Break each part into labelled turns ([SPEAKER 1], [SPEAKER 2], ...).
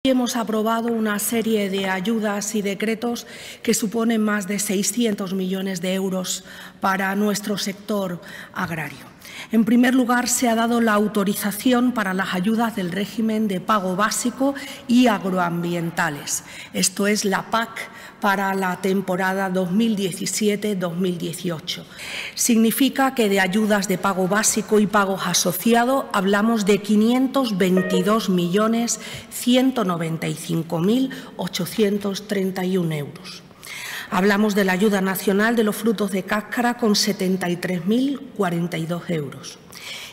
[SPEAKER 1] Hemos aprobado una serie de ayudas y decretos que suponen más de 600 millones de euros para nuestro sector agrario. En primer lugar, se ha dado la autorización para las ayudas del régimen de pago básico y agroambientales. Esto es la PAC para la temporada 2017-2018. Significa que de ayudas de pago básico y pagos asociados hablamos de 522.195.831 euros. Hablamos de la ayuda nacional de los frutos de cáscara con 73.042 euros.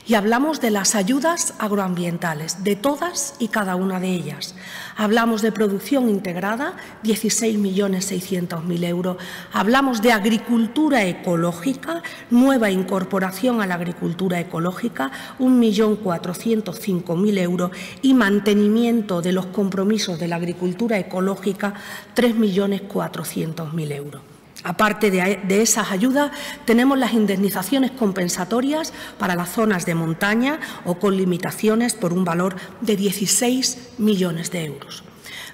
[SPEAKER 1] Y hablamos de las ayudas agroambientales, de todas y cada una de ellas. Hablamos de producción integrada, 16.600.000 euros. Hablamos de agricultura ecológica, nueva incorporación a la agricultura ecológica, 1.405.000 euros. Y mantenimiento de los compromisos de la agricultura ecológica, 3.400.000 euros. Aparte de esas ayudas, tenemos las indemnizaciones compensatorias para las zonas de montaña o con limitaciones por un valor de 16 millones de euros.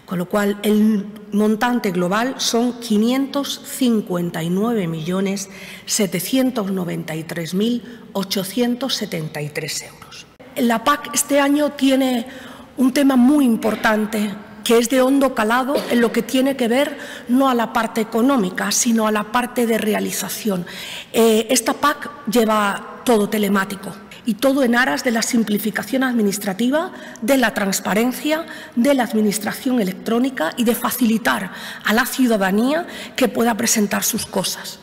[SPEAKER 1] Con lo cual, el montante global son 559.793.873 euros. La PAC este año tiene un tema muy importante que es de hondo calado en lo que tiene que ver no a la parte económica, sino a la parte de realización. Esta PAC lleva todo telemático y todo en aras de la simplificación administrativa, de la transparencia, de la administración electrónica y de facilitar a la ciudadanía que pueda presentar sus cosas.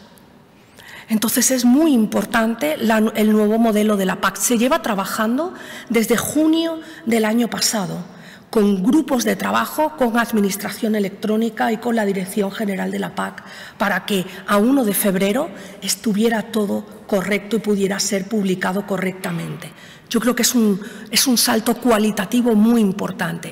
[SPEAKER 1] Entonces, es muy importante el nuevo modelo de la PAC. Se lleva trabajando desde junio del año pasado, con grupos de trabajo, con Administración Electrónica y con la Dirección General de la PAC, para que a 1 de febrero estuviera todo correcto y pudiera ser publicado correctamente. Yo creo que es un salto cualitativo muy importante.